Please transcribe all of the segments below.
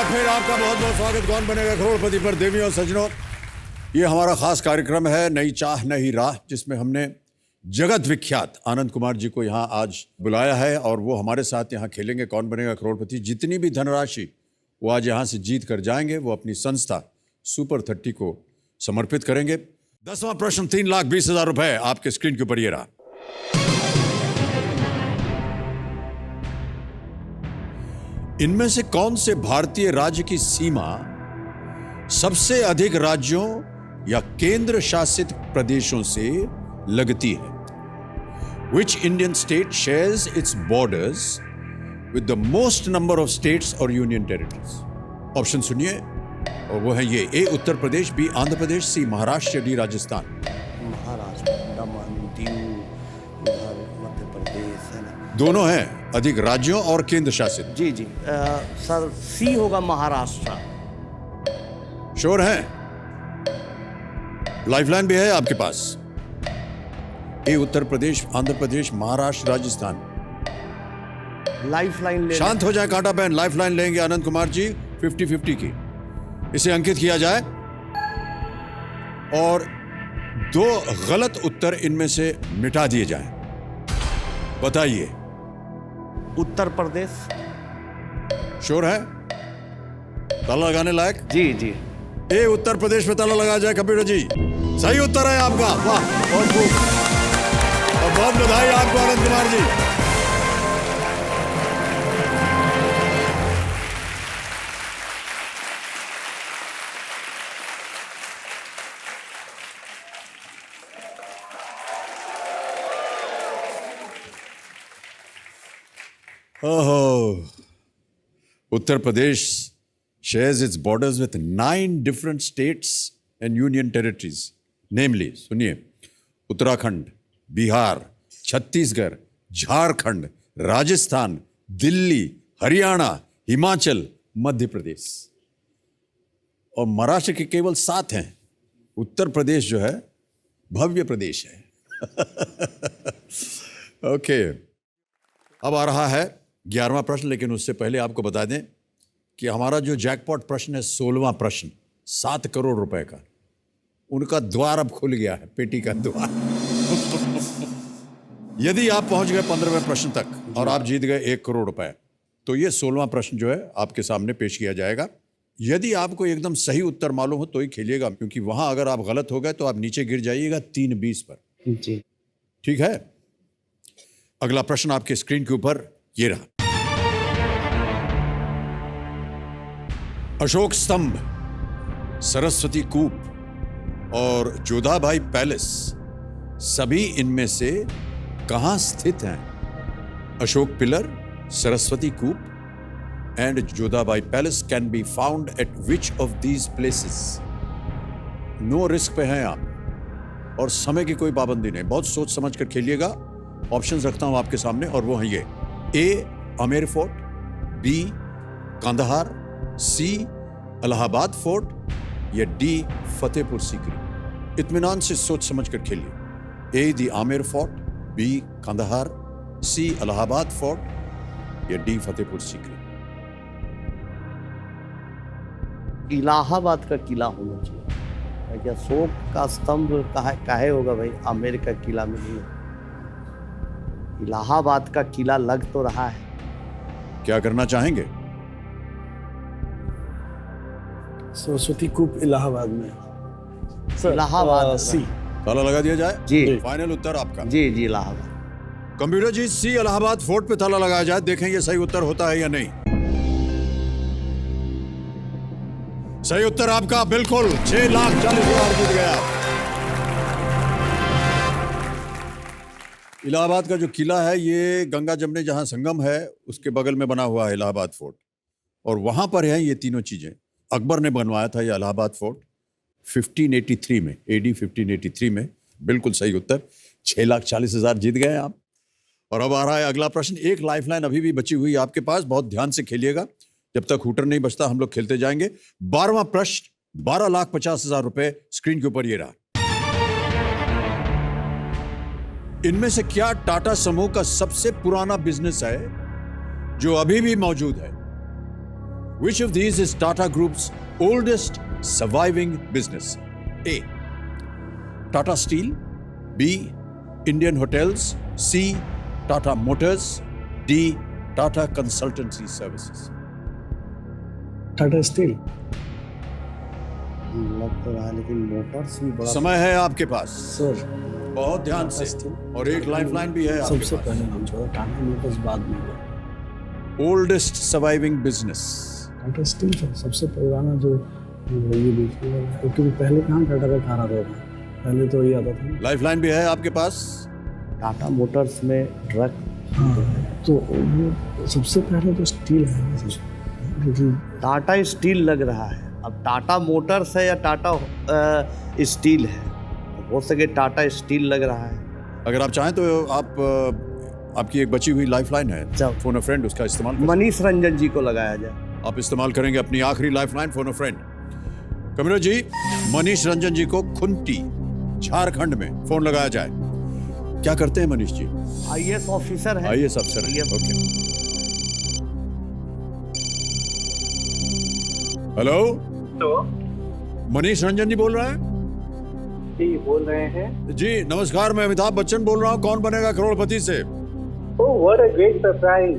बार फिर आपका बहुत बहुत स्वागत कौन बनेगा करोड़पति पर। देवियों और सज्जनों, ये हमारा खास कार्यक्रम है नई चाह नई राह, जिसमें हमने जगत विख्यात आनंद कुमार जी को यहाँ आज बुलाया है और वो हमारे साथ यहाँ खेलेंगे कौन बनेगा करोड़पति। जितनी भी धनराशि वो आज यहाँ से जीत कर जाएंगे वो अपनी संस्था सुपर 30 को समर्पित करेंगे। 10वां प्रश्न 3,20,000 रुपए आपके स्क्रीन के ऊपर ये रहा। इनमें से कौन से भारतीय राज्य की सीमा सबसे अधिक राज्यों या केंद्र शासित प्रदेशों से लगती है? Which Indian state shares its borders with the most number of states or union territories? Option सुनिए और वो है ये: ए उत्तर प्रदेश, बी आंध्र प्रदेश, सी महाराष्ट्र, डी राजस्थान। महाराष्ट्र, दमन, दीव, उधर मध्य प्रदेश है ना। दोनों हैं अधिक राज्यों और केंद्र शासित। जी जी सर, सी होगा महाराष्ट्र। श्योर हैं? लाइफलाइन भी है आपके पास। ए उत्तर प्रदेश, आंध्र प्रदेश, महाराष्ट्र, राजस्थान। लाइफलाइन ले। शांत हो जाए कांटा बहन, लाइफलाइन लेंगे आनंद कुमार जी 50-50 की। इसे अंकित किया जाए और 2 गलत उत्तर इनमें से मिटा दिए जाएं। बताइए। उत्तर प्रदेश। श्योर है? ताला लगाने लायक? जी जी। ए उत्तर प्रदेश में ताला लगाया जाए कंप्यूटर जी। सही उत्तर है आपका। वाह, बहुत खूब और बहुत बधाई आपको आनंद कुमार जी। ओहो, Uttar Pradesh shares its borders with 9 different states and union territories, namely, सुनिए, उत्तराखंड, बिहार, छत्तीसगढ़, झारखंड, राजस्थान, दिल्ली, हरियाणा, हिमाचल, मध्य प्रदेश और महाराष्ट्र के केवल 7 हैं। उत्तर प्रदेश जो है भव्य प्रदेश है। ओके, अब आ रहा है 11वां प्रश्न, लेकिन उससे पहले आपको बता दें कि हमारा जो जैकपॉट प्रश्न है 16वां प्रश्न 7 करोड़ रुपए का, उनका द्वार अब खुल गया है, पेटी का द्वार। यदि आप पहुंच गए 15वें प्रश्न तक और आप जीत गए 1 करोड़ रुपए, तो ये 16वां प्रश्न जो है आपके सामने पेश किया जाएगा। यदि आपको एकदम सही उत्तर मालूम हो तो ही खेलिएगा, क्योंकि वहां अगर आप गलत हो गए तो आप नीचे गिर जाइएगा 3-20 पर। जी ठीक है? अगला प्रश्न आपके स्क्रीन के ऊपर ये रहा। अशोक स्तंभ, सरस्वती कूप और जोधाबाई पैलेस सभी इनमें से कहां स्थित हैं? Ashok pillar, Saraswati Koop and Jodhabai palace can be found at which of these places? No risk पे हैं आप और समय की कोई पाबंदी नहीं, बहुत सोच समझ कर खेलिएगा। ऑप्शंस रखता हूं आपके सामने और वो हैं ये: ए आमेर फोर्ट, बी कंदहार, सी इलाहाबाद फोर्ट या डी फतेहपुर सीकरी। इत्मीनान से सोच समझ कर खेलिए। ए दी आमेर फोर्ट, बी कंदहार, सी इलाहाबाद फोर्ट या डी फतेहपुर सीकरी। इलाहाबाद का किला होना चाहिए। क्या अशोक का स्तंभ काहे होगा भाई? आमेर का किला में नहीं है। इलाहाबाद का किला लग तो रहा है। क्या करना चाहेंगे? सरस्वती कूप इलाहाबाद में। इलाहाबाद सी। ताला लगा दिया जाए? जी। फाइनल उत्तर आपका? जी जी, इलाहाबाद। कंप्यूटर जी, सी इलाहाबाद फोर्ट पे ताला लगाया जाए, देखें ये सही उत्तर होता है या नहीं। सही उत्तर आपका, बिल्कुल 6,40,000 जीत गया। इलाहाबाद का जो किला है ये गंगा जमने जहां संगम है उसके बगल में बना हुआ है इलाहाबाद फोर्ट, और वहां पर है ये तीनों चीजें। अकबर ने बनवाया था ये इलाहाबाद फोर्ट 1583 में, AD 1583 में। बिल्कुल सही उत्तर, 6,40,000 जीत गए आप। और अब आ रहा है अगला प्रश्न। एक लाइफलाइन अभी भी बची हुई है आपके पास, बहुत ध्यान से खेलिएगा। जब तक हुटर नहीं बचता हम लोग खेलते जाएंगे। 12वां प्रश्न 12,50,000 रुपए स्क्रीन के ऊपर ये रहा। इनमें से क्या टाटा समूह का सबसे पुराना बिजनेस है जो अभी भी मौजूद है? Which of these is Tata Group's oldest surviving business? A. Tata Steel. B. Indian Hotels. C. Tata Motors. D. Tata Consultancy Services. Tata steel. लग तो रहा है, लेकिन मोटर्स भी बड़ा समय है आपके पास, सर बहुत ध्यान से, और एक लाइफलाइन भी है आपके सबसे पास। पहले नाम छोड़ा, टाटा मोटर्स बाद में हुआ। Oldest surviving business. Tata steel sir सबसे पुराना जो ये देखिए, क्योंकि पहले कहाँ टाटा का खाना था, पहले तो ये आता था। लाइफलाइन भी है आपके पास। टाटा मोटर्स में ट्रक। हाँ, तो वो सबसे पहले तो स्टील है ना सर, क्योंकि टाटा स्टील लग रहा है। अब टाटा मोटर्स है या टाटा स्टील है, हो सके टाटा स्टील लग रहा है। अगर आप चाहें तो आप आपकी एक बची हुई लाइफलाइन है, जाओ। फोन अ फ्रेंड, उसका इस्तेमाल करें। मनीष रंजन जी को लगाया जाए। आप इस्तेमाल करेंगे अपनी आखिरी lifeline, phone a friend. Commissioner ji, Manish Ranjan ji को खुंटी झारखंड में फोन लगाया जाए। क्या करते हैं मनीष जी? आईएएस ऑफिसर है। आइए अफसर हैं। ओके। हेलो, तो मनीष रंजन जी बोल रहे हैं? जी बोल रहे हैं। जी नमस्कार, मैं अमिताभ बच्चन बोल रहा हूँ, कौन बनेगा करोड़पति से। Oh what a great surprise,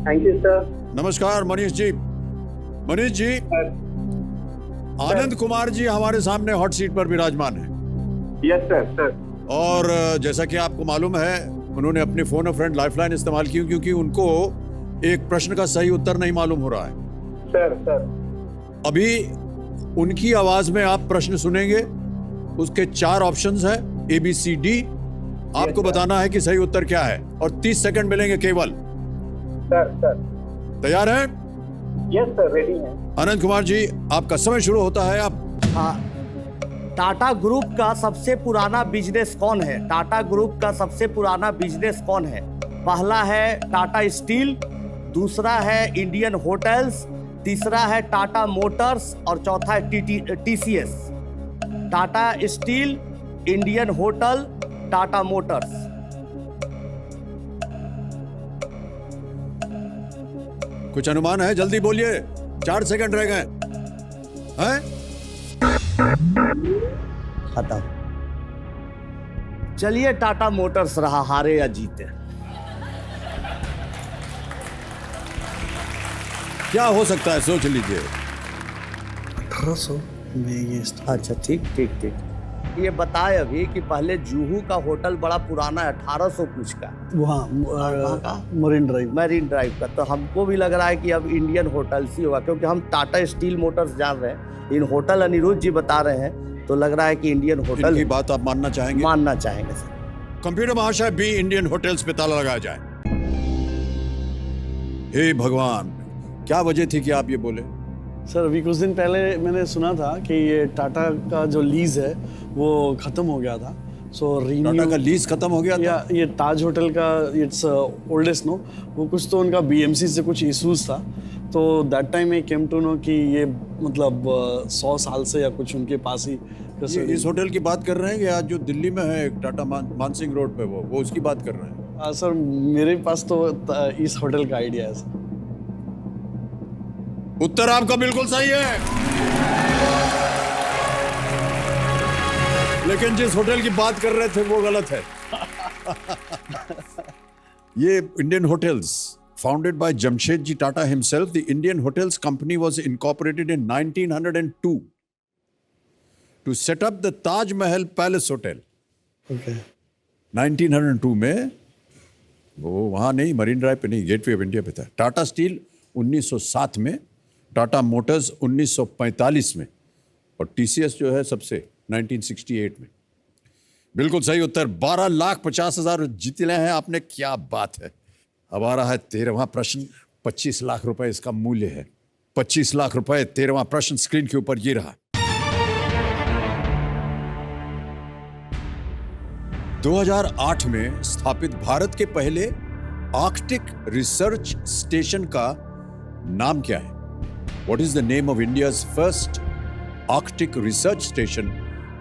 thank you sir. नमस्कार मनीष जी। मनीष जी, आनंद कुमार जी हमारे सामने हॉट सीट पर विराजमान है, यस सर। सर और जैसा कि आपको मालूम है, उन्होंने अपने फोन अ फ्रेंड लाइफलाइन इस्तेमाल की क्योंकि उनको एक प्रश्न का सही उत्तर नहीं मालूम हो रहा है। सर अभी उनकी आवाज में आप प्रश्न सुनेंगे, उसके 4 ऑप्शंस हैं ABCD। आपको बताना है कि सही उत्तर क्या है, और 30 सेकंड मिलेंगे केवल। सर तैयार हैं? यस सर, रेडी हैं। आनंद कुमार जी, आपका समय शुरू होता है। आप टाटा ग्रुप का सबसे पुराना बिजनेस कौन है? टाटा ग्रुप का सबसे पुराना बिजनेस कौन है? पहला है टाटा स्टील, दूसरा है इंडियन होटल्स, तीसरा है टाटा मोटर्स और चौथा है TCS। Tata steel, Indian hotel, Tata Motors. कुछ अनुमान है? जल्दी बोलिए, 4 सेकंड रह गए हैं। खत्म। चलिए, टाटा मोटर्स रहा, हारे या जीते। क्या हो सकता है, सोच लीजिए। 1800 में ये अच्छा, ठीक। ये बताए अभी कि पहले जुहू का होटल बड़ा पुराना है, 1800 कुछ का, कहाँ का? Marine drive. मैरीन ड्राइव का। तो हमको भी लग रहा है कि अब इंडियन होटल्स ही होगा, क्योंकि हम टाटा स्टील मोटर्स जान रहे हैं, इन होटल अनिरुद्ध जी बता रहे हैं, तो लग रहा है कि इंडियन होटल इनकी बात आप मानना चाहेंगे? मानना चाहेंगे सर। कंप्यूटर महाशय, B इंडियन होटल्स पे ताला लगाया जाए। हे भगवान, क्या वजह थी कि आप ये बोले? सर अभी कुछ दिन पहले मैंने सुना था कि ये टाटा का जो लीज है वो खत्म हो गया था, सो टाटा का लीज खत्म हो गया था? या ये ताज होटल का, इट्स ओल्डेस्ट नो, वो कुछ तो उनका BMC से कुछ इशूज था, तो that time I came to know कि ये मतलब 100 साल से या कुछ उनके पास ही। ये इस होटल की बात कर रहे हैं, या जो दिल्ली में है टाटा मानसिंह रोड पे, वो उसकी बात कर रहे हैं? सर मेरे पास तो इस होटल का आइडिया है सर। उत्तर आपका बिल्कुल सही है, लेकिन जिस होटल की बात कर रहे थे वो गलत है। ये Indian hotels, founded by Jamshedji Tata himself, the Indian Hotels Company was incorporated in 1902 to set up the Taj Mahal Palace Hotel. Okay 1902 में, वो वहाँ नहीं, मरीन ड्राइव पे नहीं, गेटवे ऑफ इंडिया पे था। टाटा स्टील 1907 में, टाटा मोटर्स 1945 में, और TCS जो है सबसे 1968 में। बिल्कुल सही उत्तर। 12,50,000 जीते हैं आपने, क्या बात है। अब आ रहा है 13वां प्रश्न, 25 लाख रुपए इसका मूल्य है। 25 लाख रुपए, 13वां प्रश्न स्क्रीन के ऊपर ये रहा। 2008 में स्थापित भारत के पहले आर्कटिक रिसर्च स्टेशन का नाम क्या है? What is the name of India's first Arctic research station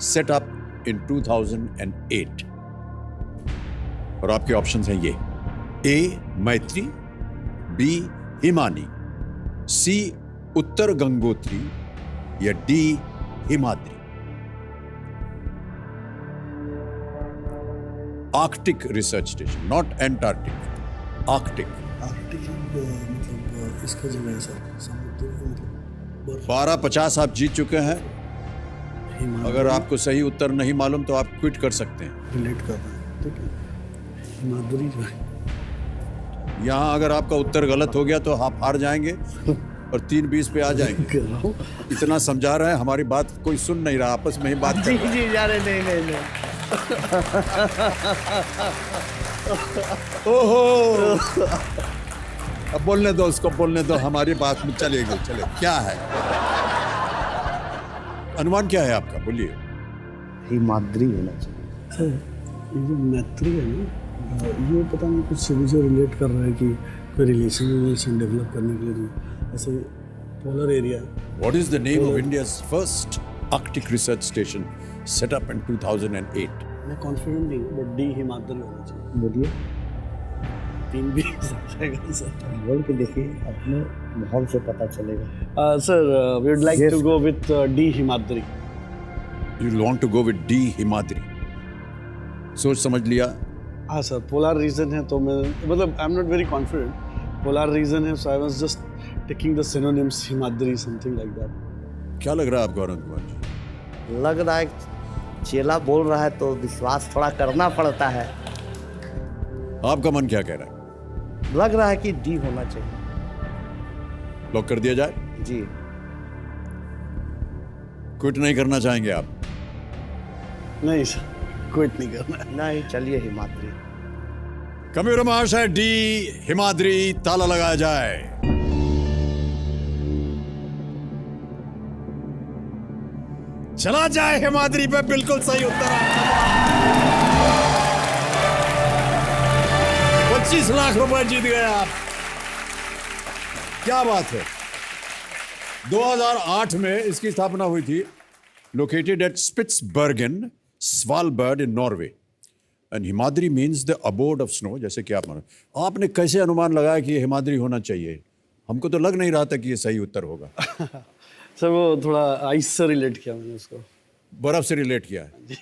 set up in 2008? और आपके ऑप्शंस हैं ये: A. मैत्री, B. हिमानी, C. उत्तर गंगोत्री या D Himadri? Arctic research station, not Antarctic, Arctic. Arctic मतलब इसका जगह है सर, समुद्र मतलब 1250 आप जीत चुके हैं। हिमालय अगर आपको सही उत्तर नहीं मालूम तो आप क्विट कर सकते हैं। रिलेट कर रहे हैं, ठीक है। हिमाद्री जो है यहाँ अगर आपका उत्तर गलत हो गया तो आप हार जाएंगे और 3-20 पे आ जाएंगे। कर रहा हूँ। इतना समझा रहे हैं, हमारी बात कोई सुन नहीं रहा, आपस में ही बात कर जी रहे हैं। जी जा रहे, नहीं। ओहो, अब बोलने दो उसको, बोलने दो, हमारी बात में चलेगी। चले, क्या है अनुमान, क्या है आपका, बोलिए। हिमाद्री होना चाहिए। सर ये जो मैत्री है ना, ये पता नहीं कुछ मुझे रिलेट कर रहा है कि कोई रिलेशन डेवलप करने के लिए जो ऐसे polar area. What is the name of India's first Arctic research station set up in 2008? मैं कॉन्फिडेंट नहीं हूँ, बट डी हिमाद्री होना चाहिए। बोलिए, 3 भी आ जाएगा सर। बोल के देखिए, अपने माहौल से पता चलेगा। Sir we would like Yes. To go with D Himadri. You want to go with D Himadri? सोच समझ लिया? हाँ सर, पोलर रीजन है तो मैं मतलब I am not very confident. Polar region है, so I was just taking the synonyms, Himadri something like that. क्या लग रहा है आपको आनंद कुमार जी? लग रहा है चेला बोल रहा है तो विश्वास थोड़ा करना पड़ता है। आपका मन क्या कह रहा है? लग रहा है कि डी होना चाहिए। लॉक कर दिया जाए? जी। क्विट नहीं करना चाहेंगे आप? नहीं सर, क्विट नहीं करना है। नहीं, चलिए हिमाद्री। कम्यूर महाशय, डी हिमाद्री, ताला लगाया जाए। चला जाए हिमाद्री पे, बिल्कुल सही उत्तर आपका। 25 लाख रुपए जीत गए आप। क्या बात है। 2008 में इसकी स्थापना हुई थी, located at Spitsbergen, Svalbard in Norway. And Himadri means the abode of snow, जैसे कि आप मानो। आपने कैसे अनुमान लगाया कि ये हिमाद्री होना चाहिए? हमको तो लग नहीं रहा था कि ये सही उत्तर होगा। सर वो थोड़ा आइस से रिलेट किया मैंने उसको। बर्फ से रिलेट किया है। जी।